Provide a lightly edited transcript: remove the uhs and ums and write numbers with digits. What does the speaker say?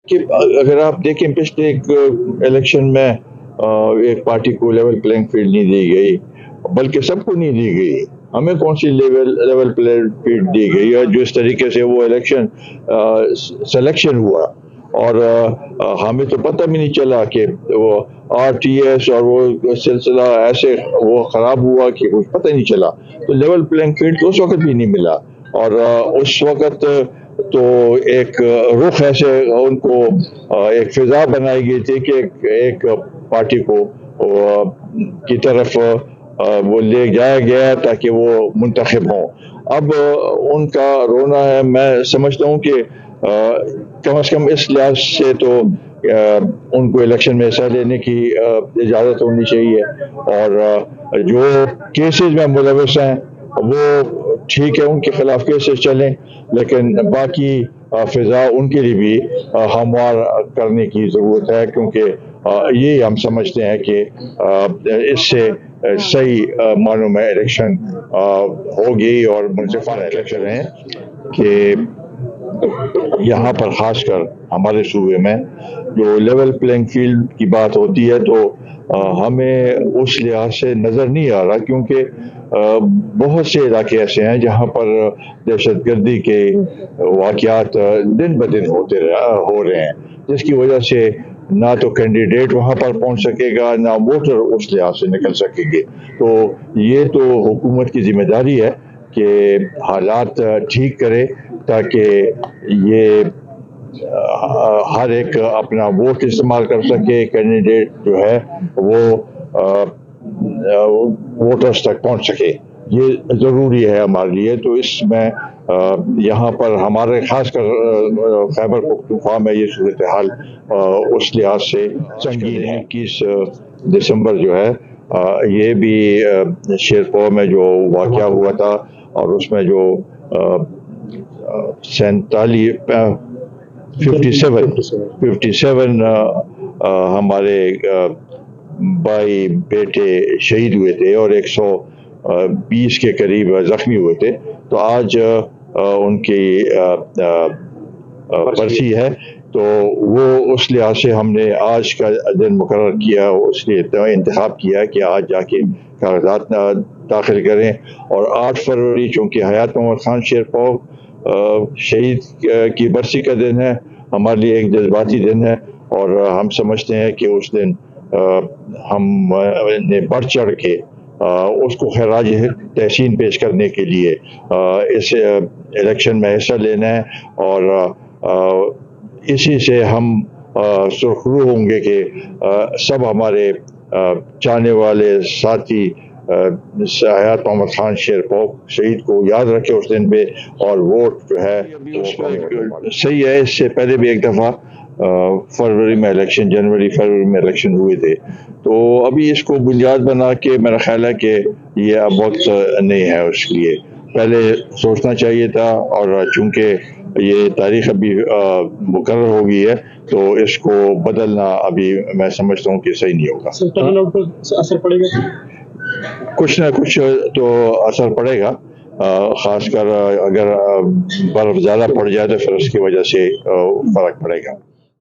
کہ اگر آپ دیکھیں پچھلے ایک الیکشن میں ایک پارٹی کو لیول پلینگ فیلڈ نہیں دی گئی، بلکہ سب کو نہیں دی گئی. ہمیں کون سی لیول پلینگ فیلڈ دی گئی ہے؟ جو اس طریقے سے وہ الیکشن سلیکشن ہوا، اور ہمیں تو پتہ بھی نہیں چلا کہ وہ RTS اور وہ سلسلہ ایسے وہ خراب ہوا کہ کچھ پتہ نہیں چلا. تو لیول پلینگ فیلڈ تو اس وقت بھی نہیں ملا، اور اس وقت تو ایک رخ ایسے ان کو ایک فضا بنائی گئی تھی کہ ایک پارٹی کو کی طرف وہ لے جایا گیا تاکہ وہ منتخب ہوں. اب ان کا رونا ہے. میں سمجھتا ہوں کہ کم از کم اس لحاظ سے تو ان کو الیکشن میں حصہ لینے کی اجازت ہونی چاہیے، اور جو کیسز میں ملوث ہیں وہ ٹھیک ہے، ان کے خلاف کیسز چلیں، لیکن باقی فضا ان کے لیے بھی ہموار کرنے کی ضرورت ہے، کیونکہ یہ ہم سمجھتے ہیں کہ اس سے صحیح معنوں میں الیکشن ہوگی اور منصفانہ الیکشن ہیں. کہ یہاں پر خاص کر ہمارے صوبے میں جو لیول پلینگ فیلڈ کی بات ہوتی ہے تو ہمیں اس لحاظ سے نظر نہیں آ رہا، کیونکہ بہت سے علاقے ایسے ہیں جہاں پر دہشت گردی کے واقعات دن بدن ہو رہے ہیں، جس کی وجہ سے نہ تو کینڈیڈیٹ وہاں پر پہنچ سکے گا، نہ ووٹر اس لحاظ سے نکل سکیں گے. تو یہ تو حکومت کی ذمہ داری ہے کہ حالات ٹھیک کرے تاکہ یہ ہر ایک اپنا ووٹ استعمال کر سکے، کینڈیڈیٹ جو ہے وہ ووٹرز تک پہنچ سکے. یہ ضروری ہے ہمارے لیے. تو اس میں یہاں پر ہمارے خاص کر خیبر پختونخوا میں یہ صورتحال اس لحاظ سے سنگین ہے. 21 دسمبر جو ہے یہ بھی شیرپور میں جو واقعہ ہوا تھا، اور اس میں جو 57 ہمارے بھائی بیٹے شہید ہوئے تھے اور 120 کے قریب زخمی ہوئے تھے. تو آج ان کی برسی ہے، تو وہ اس لحاظ سے ہم نے آج کا دن مقرر کیا، اس لیے انتخاب کیا کہ آج جا کے کاغذات داخل کریں. اور 8 فروری چونکہ حیات محمد خان شیرپاؤ شہید کی برسی کا دن ہے، ہمارے لیے ایک جذباتی دن ہے، اور ہم سمجھتے ہیں کہ اس دن ہم نے بڑھ چڑھ کے اس کو خراج تحسین پیش کرنے کے لیے اس الیکشن میں حصہ لینا ہے. اور اسی سے ہم سرخرو ہوں گے کہ سب ہمارے چاہنے والے ساتھی حیات محمد خان شیرپاؤ شہید کو یاد رکھے اس دن پہ، اور ووٹ جو ہے صحیح ہے. اس سے پہلے بھی ایک دفعہ فروری میں الیکشن، جنوری فروری میں الیکشن ہوئے تھے. تو ابھی اس کو بنیاد بنا کے میرا خیال ہے کہ یہ اب وقت نہیں ہے اس لیے. پہلے سوچنا چاہیے تھا، اور چونکہ یہ تاریخ ابھی مقرر ہو گئی ہے تو اس کو بدلنا ابھی میں سمجھتا ہوں کہ صحیح نہیں ہوگا. اثر پڑے گا، کچھ نہ کچھ تو اثر پڑے گا، خاص کر اگر برف زیادہ پڑ جائے تو پھر اس کی وجہ سے فرق پڑے گا.